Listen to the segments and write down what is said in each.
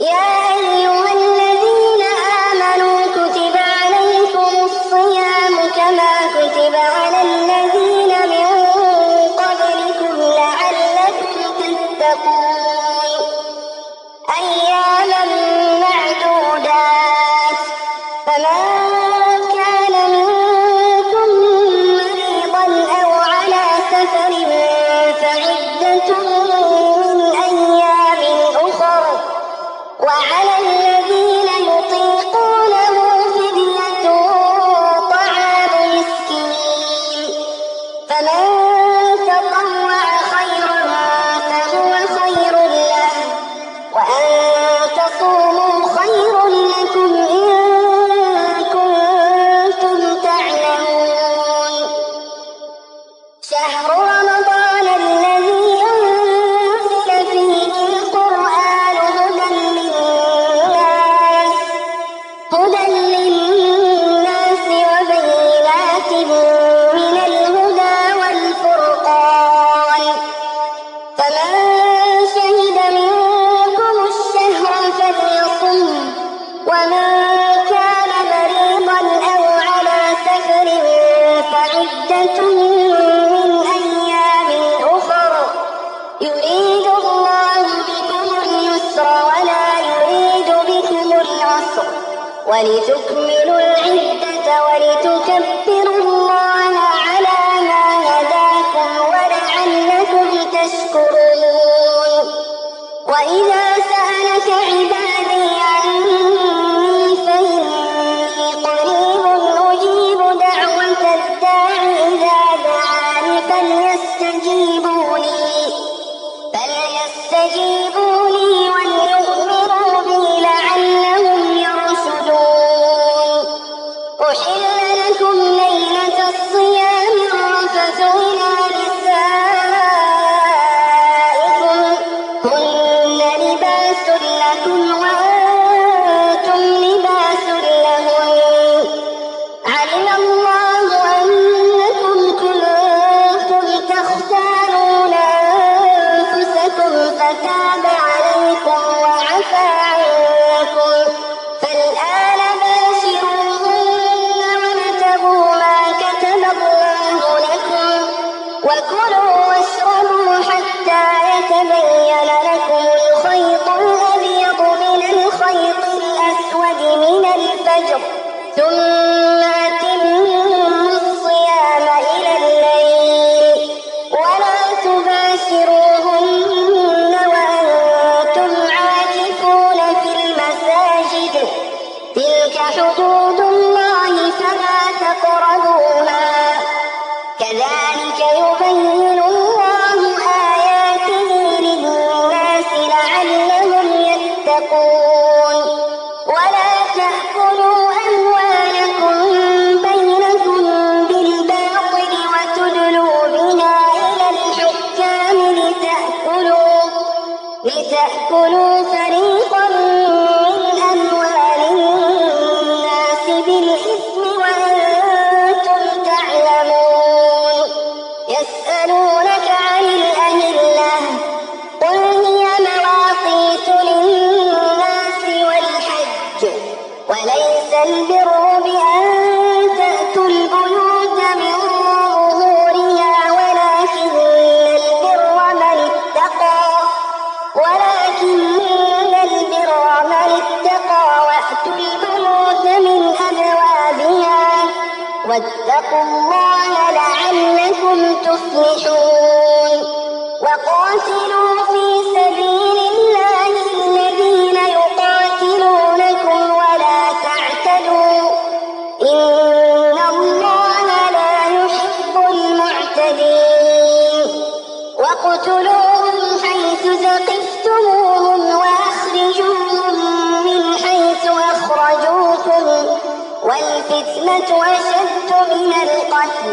يا أيها الذين آمنوا كتب عليكم الصيام كما كتب على الذين من قبلكم لعلكم تتقون أياما معدودات فمن كان منكم مريضا أو على سفر فعدة من أيام أخر وعلى الذين يطيقونه فدية طعام مسكين فمن تطوع خيرا فهو خير له وأن تصوموا خير لكم إن كنتم تعلمون شهر رمضان الذي أنزل فيه القرآن هدى للناس وبينات من الهدى والفرقان فمن شهد منكم الشهر فليصم ومن كان مريضا أو على سفر فعدة من أيام أخر يريد الله بكم اليسر ولا يريد بكم العسر ولتكملوا العدة ولتكبروا الله على ما هداكم ولعلكم تشكرون وإذا سألك عبادي عني فإني قريب أجيب دعوة الداع إذا دعان فليستجيبوا لي وليؤمنوا بي لعلهم يرشدون أحل لكم ليلة الصيام الرفث إلى نسائكم هن لباس لكم وأنتم لباس لهن علم الله أنكم كنتم تختانون أنفسكم فتاب عليكم وعفى عنكم فالآن باشروهن وابتغوا ما كتب الله لكم وكلوا واشربوا حتى يتبين لكم الخيط الأبيض من الخيط الأسود من الفجر ثم أتموا الصيام إلى الليل ولا تباشروهن وأنتم عاكفون في المساجد تلك حدود الله فلا تقربوها كذلك يبين الله آياته للناس لعلهم يتقون ولا تأكلوا أموالكم بينكم بالباطل وتدلوا بها إلى الحكام لتأكلوا فريقا من أموال الناس بالإثم وأنتم تعلمون يسألونك عن الأهلة قل هي مواقيت للناس والحج وليس البر بأن تأتوا البيوت من ظهورها ولكن البر من اتقى وأتوا البيوت من أبوابها واتقوا الله لعلكم تفلحون وقاتلوا في سبيل الله الذين يقاتلونكم ولا تعتدوا إن الله لا يحب المعتدين واقتلوهم حيث ثقفتموهم وأخرجوهم من حيث أخرجوكم والفتنة أشد من القتل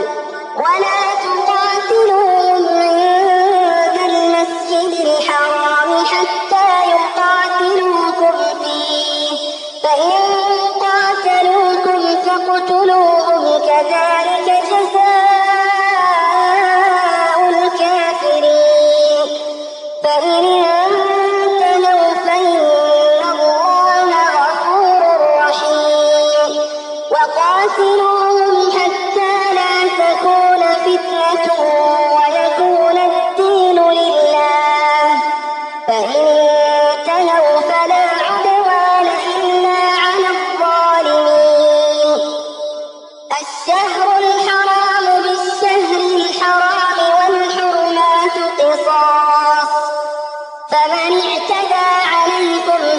ولا تقاتلوهم عند المسجد الحرام حتى يقاتلوكم فيه فإن قاتلوكم فاقتلوهم كذلك جزاء الكافرين فإن انتهوا فإن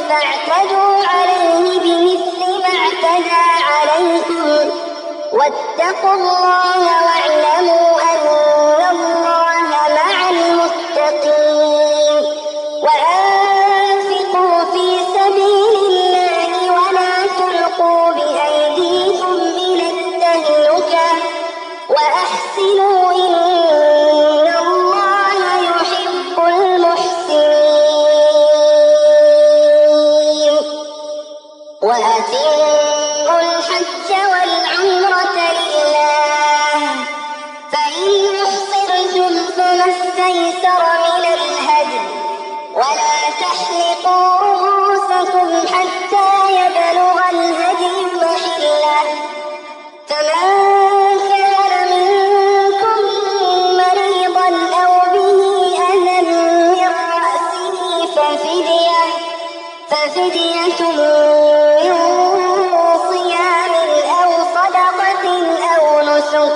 فاعتدوا عليه بمثل ما اعتدى عليكم واتقوا الله واعلموا أن الله مع المتقين وأنفقوا في سبيل الله ولا تلقوا بأيديكم إلى التهلكة وأحسنوا إن الله يحب المحسنين وأتموا الحج والعمرة لله فإن أحصرتم فما استيسر من الهدي ولا تحلقوا رؤوسكم حتى يبلغ الهدي محله فمن كان منكم مريضا أو به أذى من رأسه ففدية من صيام أو صدقة أو نسك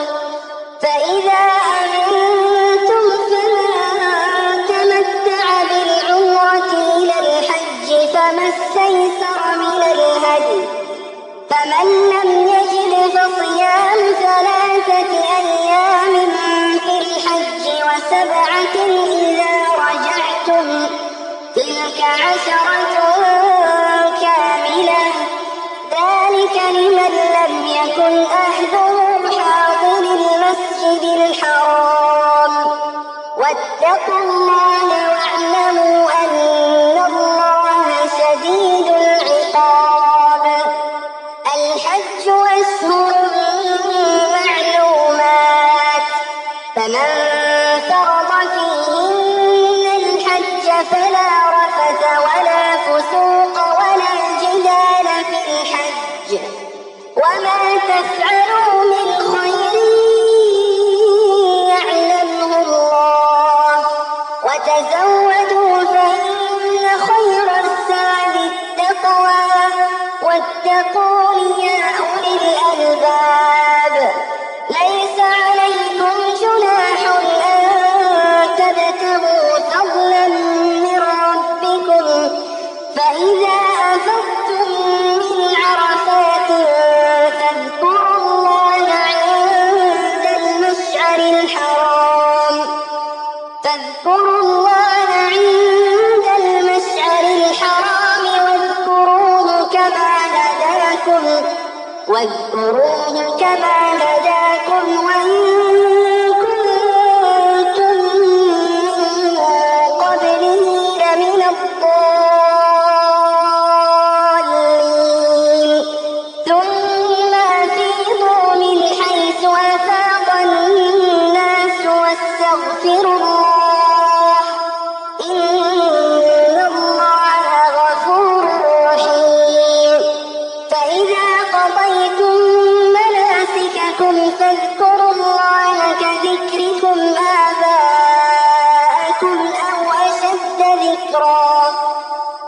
فإذا أمنتم فمن تمتع بالعمرة إلى الحج فما استيسر من الهدي فمن لم يجد فصيام 3 أيام في الحج و7 إذا رجعتم تلك 10 كاملة ذلك لمن لم يكن أهله حاضر المسجد الحرام واتقوا الله واعلموا أن الله شديد العقاب الحج أشهر معلومات فمن فرض فيهن الحج فلا رفث ولا فسوق ولا جدال في الحج وما تفعلوا من خير يعلمه الله وتزودوا فإن خير الزاد التقوى واتقون يا أولي الألباب ليس عليكم جناح أن تبتغوا فضلا من ربكم فإذا أفضتم من عرفات فاذكروا الله عند المشعر الحرام واذكروه كما هداكم وإن كنتم من قبله لمن الضالين ثم أفيضوا من حيث أفاض الناس واستغفروا الله إن الله غفور رحيم فإذا قضيتم مناسككم فاذكروا الله كذكركم آباءكم أو أشد ذكرا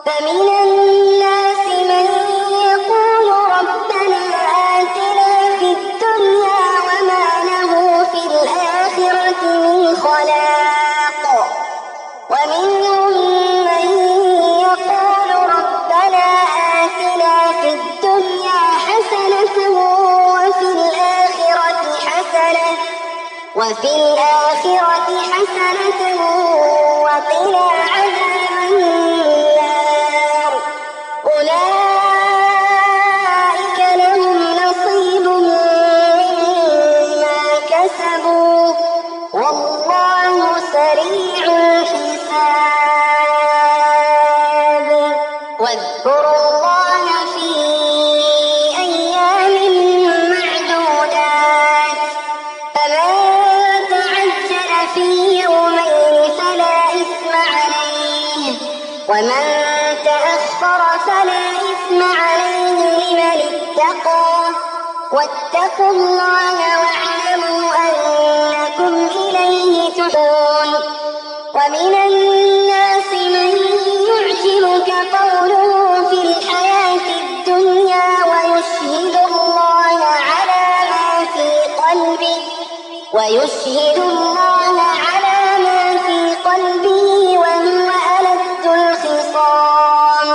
فمن الناس من يقول ربنا آتنا في الدنيا وما له في الآخرة من خلاق ومنهم من يقول ربنا آتنا في الدنيا حسنة وفي الآخرة حسنة وقنا عذاب النار أولئك لهم نصيب مما كسبوا والله سريع الحساب واذكروا الله في أيام معدودات فمن تعجل في يومين فلا إثم عليه ومن تأخر فلا إثم عليه لمن اتقى واتقوا الله واعلموا أنكم إليه تحشرون ومن الناس من يعجبك قوله في الحياة الدنيا ويشهد الله على ما في قلبه وهو ألد الخصام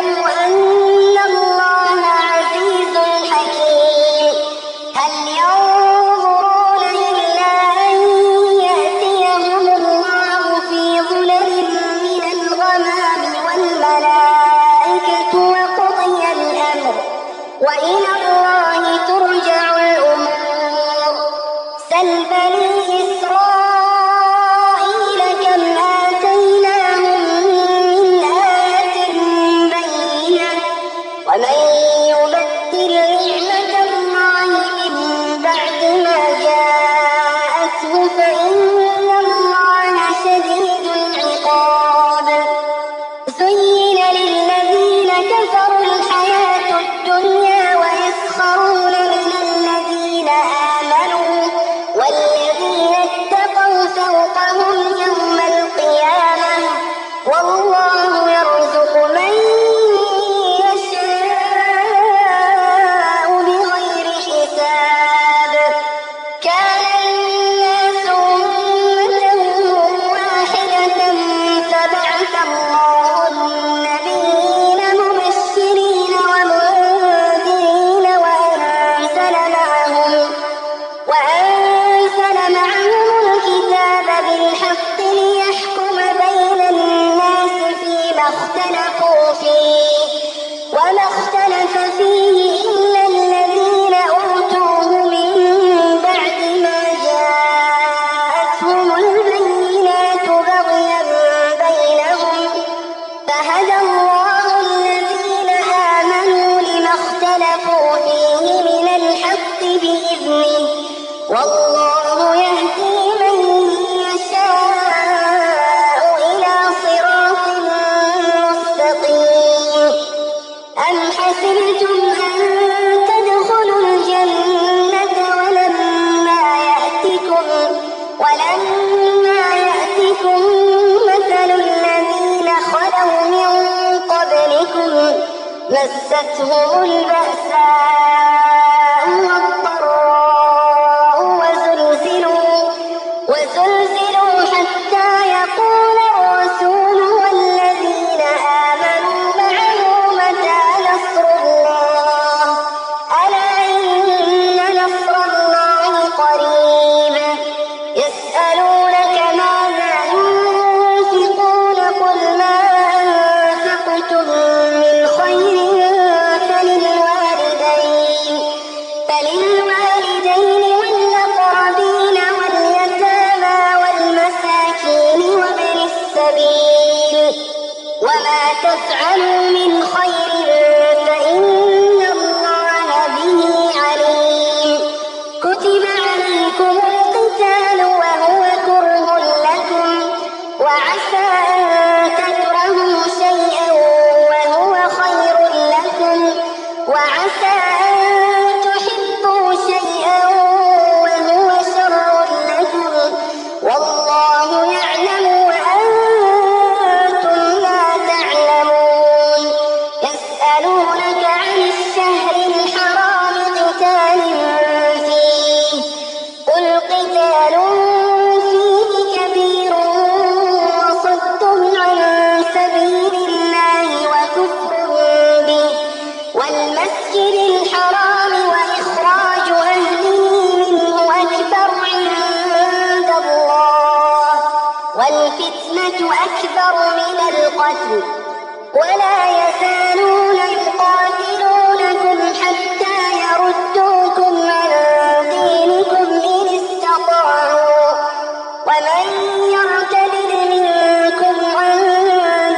واعلموا أن الله عزيز حكيم. هل ينظرون إلا أن يأتيهم الله في ظلل من الغمام والملائكة وقضي الأمر وإلى الله ترجع الأمور. سل بني إسرائيل كم آتيناهم من آية بينة ومن يبدل نعمة الله من بعد ما جاءته فإن الله شديد العقاب. زين للذين كفروا الحياة الدنيا ويسخرون من الذين آمنوا والذين اتقوا فوقهم يوم القيامة والله يرزق من يشاء بغير حساب. كان الناس أمة واحدة فبعث الله النبيين مبشرين ومنذرين وأنزل معهم الكتاب بالحق ليحكم بين الناس فيما اختلفوا فيه وما اختلف فيه إلا الذين أوتوه من بعد ما جاءتهم البينات بغيا بينهم فهدى الله الذين آمنوا لما اختلفوا فيه من الحق بإذنه والله يهدي من يشاء إلى صراط مستقيم. أم حسبتم أن تدخلوا الجنة ولما يأتكم مثل الذين خلوا من قبلكم مستهم البأساء والضراء وزلزلوا حتى يقول الرسول والذين آمنوا معه متى نصر الله ألا إن نصر الله قريب. يسألونك ماذا ينفقون قل ما أنفقتم من خير فللوالدين والأقربين واليتامى والمساكين وابن السبيل وما تفعلوا من خير فإن الله به عليم. كتب عليكم القتال وهو كره لكم وعسى أن تكرهوا شيئا وهو خير لكم وعسى أن تحبوا شيئا وهو شر لكم والله يعلم وأنتم لا تعلمون. يسألونك عن الشهر الحرام قتال فيه قل قتال فيه كبير وصد عن سبيل الله وكفر به والمسجد الحرام وإخراج أهله منه أكبر عند الله والفتنة أكبر من القتل ولا يزالون يقاتلونكم حتى يردوكم عن دينكم إن استطاعوا ومن يرتد منكم عن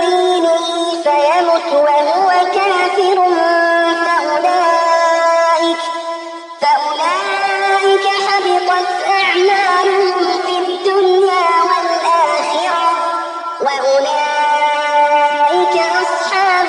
دينه فيمت وهو كافر فأولئك حبطت أعمالهم في الدنيا والآخرة وأولئك أصحاب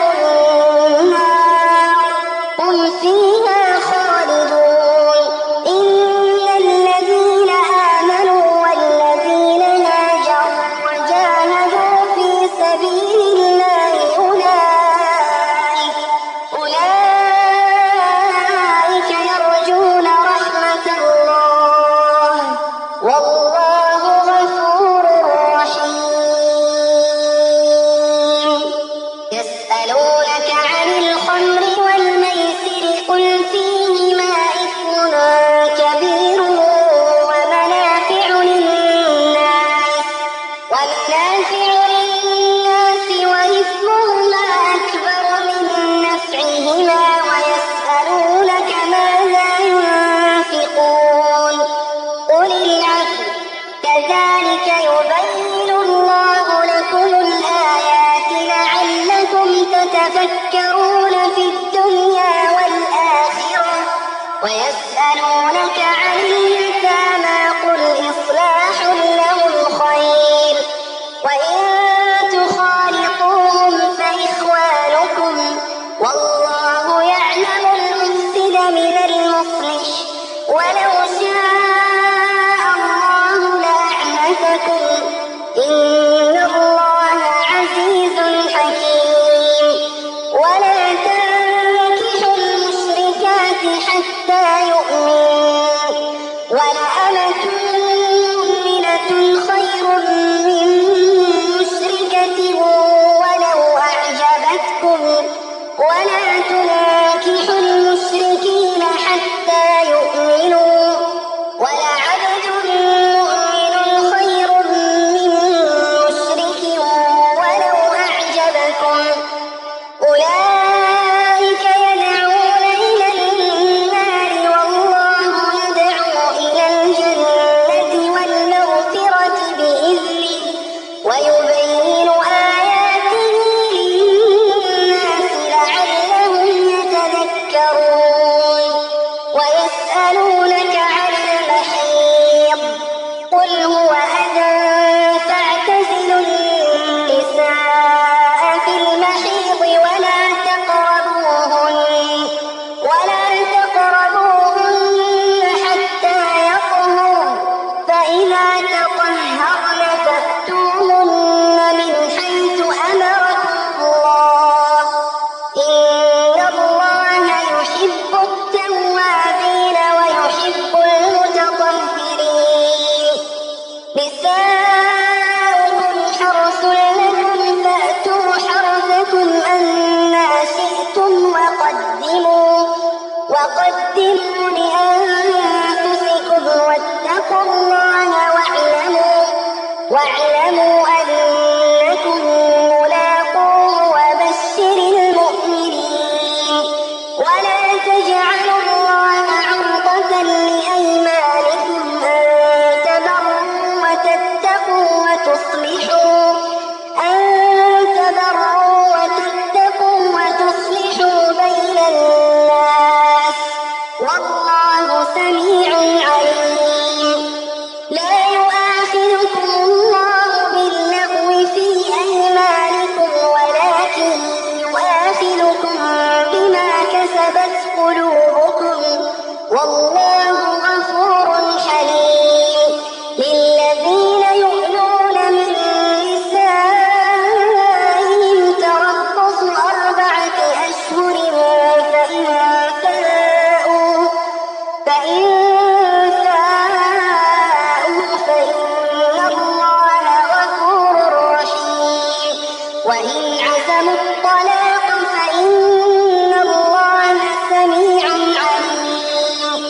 يتذكرون في الدنيا والآخرة ويسألونك عن اليتامى قل إصلاح لهم خير وإن تخالطوهم فإخوانكم والله يعلم المفسد من المصلح ولو شاء الله لأعنتكم إن الله عزيز حكيم ولا تنكحوا المشركات حتى يؤمنوا ولأمة مؤمنة خير من مشركة ولو أعجبتكم ولا تنكحوا المشركين حتى يؤمنوا ولعبد مؤمن خير من مشرك ولو أعجبكم أولئك يدعون إلى النار والله يدعو إلى الجنة والمغفرة بإذنه ويبين آياته للناس لعلهم يتذكرون ويسألونك عن المحيض قل هو أذى فاعتزلوا النساء في المحيض ولا تقربوهن حتى يطهرن فإذا تطهرن فأتوهن من حيث أمركم الله إن الله يحب التوابين ويحب المتطهرين نساؤكم حرث لكم فأتوا حرثكم أنى شئتم وقدموا لأنفسكم واتقوا الله واعلموا أنكم ملاقوه وبشر المؤمنين ولا تجعلوا الله عرضة لأيمانكم أن تبروا وتتقوا وتصلحوا بين الناس والله سميع عليم لا يؤاخذكم الله باللغو في أيمانكم ولكن يؤاخذكم بما كسبت قلوبكم والله غفور حليم للذين يؤلون من نسائهم تربص 4 أشهر فإن فاءوا فإن الله غفور رحيم وإن عزموا الطلاق فإن الله سميع عليم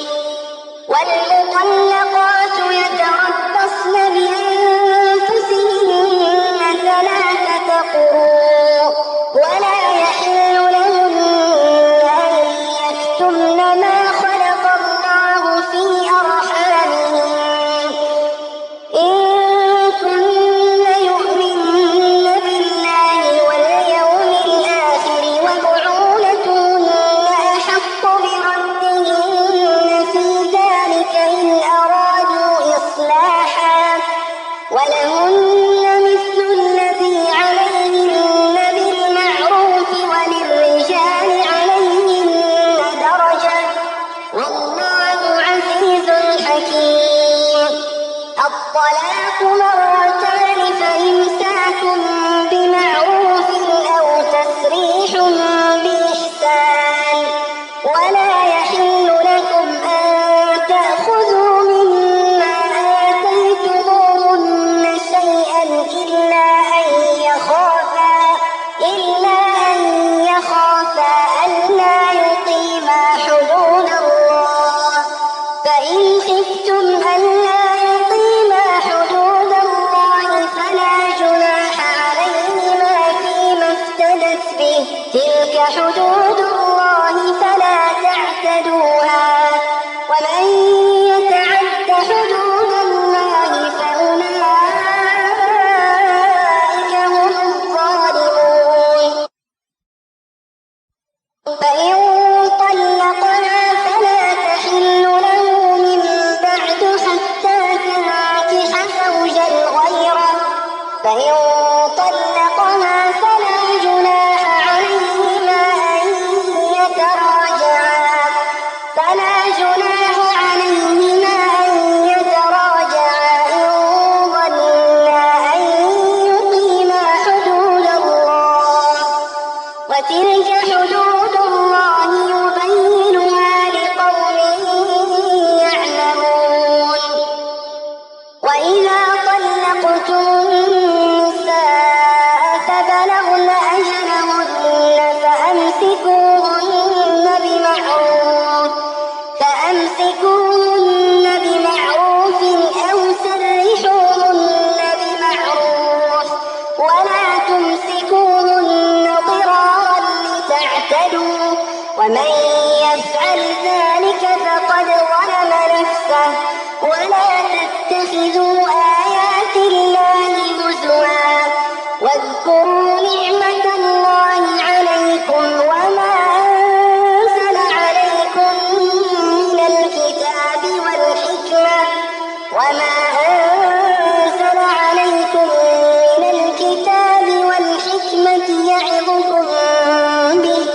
فإن طلقها فلا تحل له من بعد حتى تنكح زوجا غيره فإن طلقها فلا جناح عليهما أن يتراجعا إن ظنا أن يقيما حدود الله وتلك حدود الله يبينها لقوم يعلمون وإذا طلقتم النساء فبلغن أجلهن فأمسكوهن بمعروف أو سرحوهن بمعروف ولا تمسكوهن ضرارا لتعتدوا ومن يفعل ذلك فقد ظلم نفسه ولا تتخذوا آيات الله هزوا واذكروا نعمة الله عليكم وما أنزل عليكم من الكتاب والحكمة يعظكم به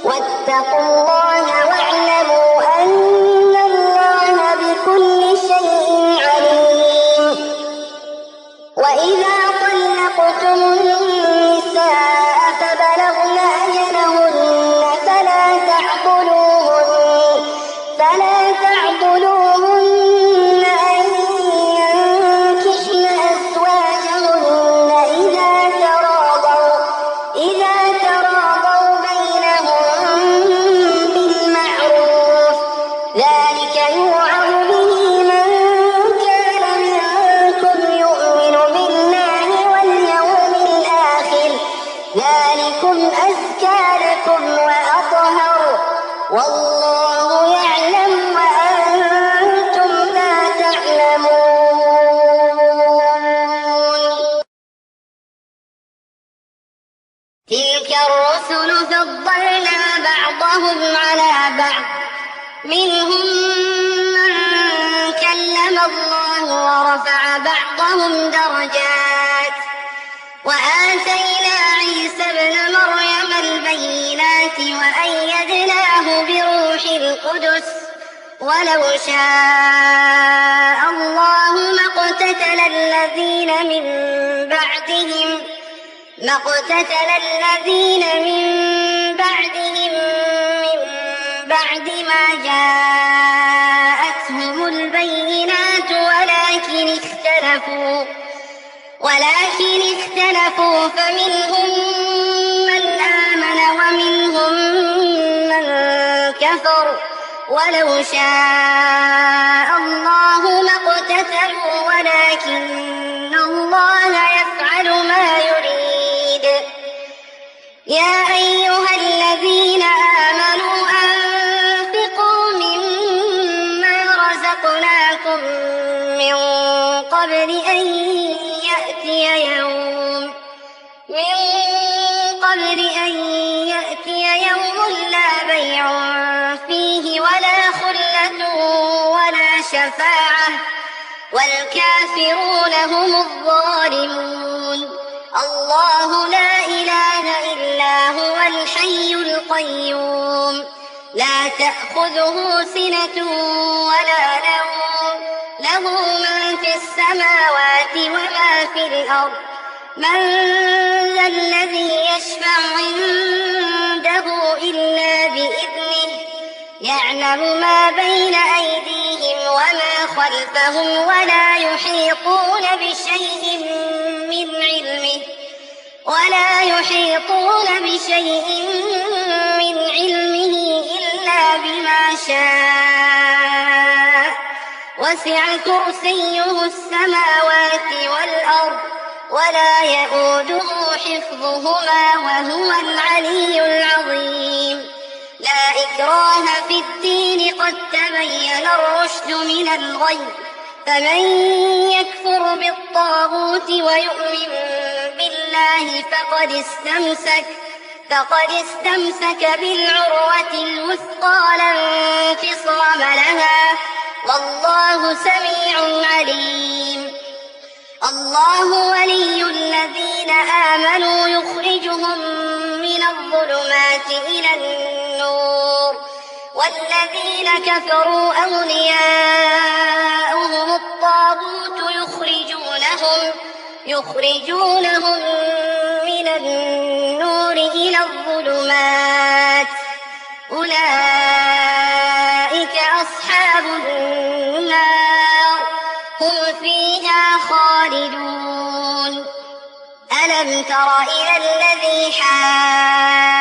واتقوا الله واعلموا أن الله بكل شيء عليم وإذا طلقتم النساء فبلغن أجلهن فلا تعضلوهن أن ينكحن أزواجهن إذا تراضوا بينهم بالمعروف ذلك يوعظ به من كان منكم يؤمن بالله واليوم الآخر ذلكم أزكى لكم وأطهر والله يعلم وأنتم لا تعلمون تلك الرسل فضلنا بعضهم على بعض منهم من كلم الله ورفع بعضهم درجات وآتينا عيسى ابن مريم البينات وأيدناه بروح القدس ولو شاء الله ما اقتتل الذين من بعدهم من بعد ما جاءتهم البينات ولكن اختلفوا فمنهم من آمن ومنهم من كفر ولو شاء الله ما اقتتلوا ولكن الله يفعل ما يريد يا أيها الذين آمنوا أنفقوا مما رزقناكم من قبل أن يأتي يوم لا بيع فيه ولا خلة ولا شفاعة والكافرون هم الظالمون الله لا إله إلا هو الحي القيوم لا تأخذه سنة ولا نوم له من في السماوات وما في الأرض من ذا الذي يشفع عنده إلا بإذنه يعلم ما بين أيديهم وما خلفهم ولا يحيطون بشيء من علمه إلا بما شاء وسع كرسيه السماوات والأرض ولا يئوده حفظهما وهو العلي العظيم لا إكراه في الدين قد تبين الرشد من الغي فمن يكفر بالطاغوت ويؤمن بالله فقد استمسك بالعروة الوثقى لا انفصام لها، والله سميع عليم. الله ولي الذين آمنوا يخرجهم من الظلمات إلى النور، والذين كفروا أولياؤهم الطاغوت يخرجونهم من النور إلى الظلمات، أولئك أصحاب النار هم فيها خالدون. ألم تر إلى الذي حاج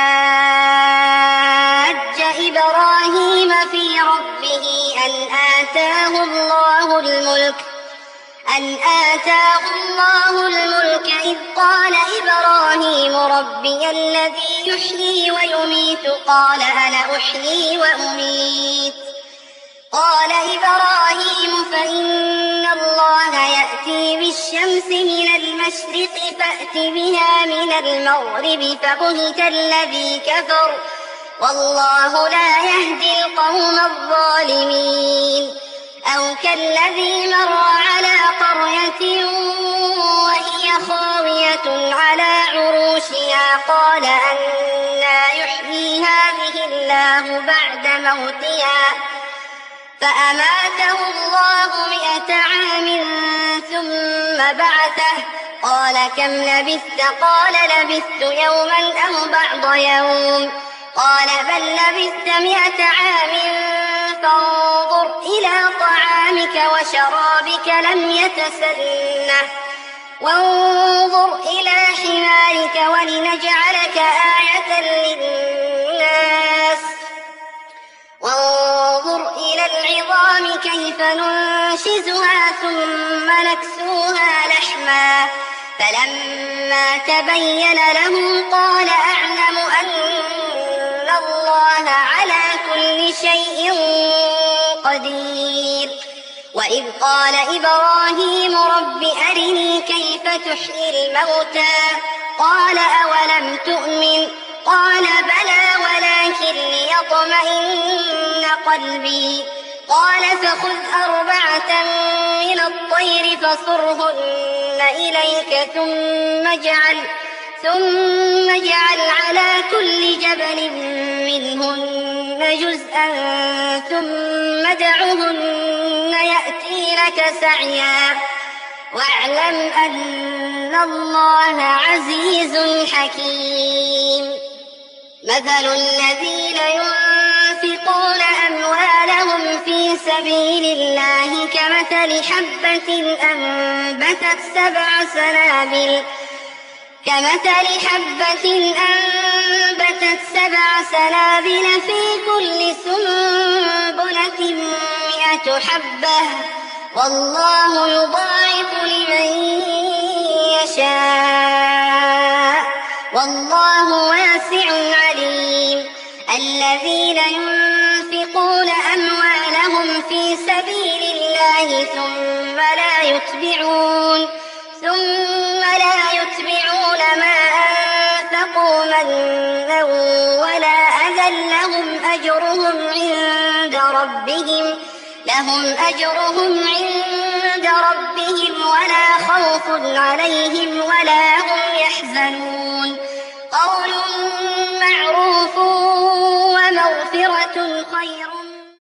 إبراهيم في ربه أن آتاه الله الملك إذ قال إبراهيم ربي الذي يحيي ويميت قال أنا أحيي وأميت. قال إبراهيم فإن الله يأتي بالشمس من المشرق فأت بها من المغرب فبهت الذي كفر والله لا يهدي القوم الظالمين. أو كالذي مر على قرية وهي خاوية على عروشها قال أنى يحيي هذه الله بعد موتها فأماته الله 100 عام ثم بعثه قال كم لبثت؟ قال لبثت يوما أو بعض يوم قال بل لبثت 100 عام فانظر إلى طعامك وشرابك لم يتسنه وانظر إلى حمارك ولنجعلك آية للناس وانظر إلى العظام كيف ننشزها ثم نكسوها لحما فلما تبين له قال أعلم أن الله على كل شيء قدير. وإذ قال إبراهيم رب أرني كيف تحيي الموتى قال أولم تؤمن قال بلى ولكن ليطمئن قلبي قال فخذ 4 من الطير فصرهن إليك ثم اجعل على كل جبل منهن جزءا ثم ادعهن يأتينك سعيا واعلم أن الله عزيز حكيم. مثل الذين ينفقون أموالهم في سبيل الله كمثل حبة أنبتت 7 سنابل في كل سنبلة 100 حبة والله يضاعف لمن يشاء والله واسع عليم. الذين ينفقون أموالهم في سبيل الله ثم لا يتبعون ما أنفقوا منا ولا أذى لهم أجرهم عند ربهم ولا خوف عليهم ولا هم يحزنون. قول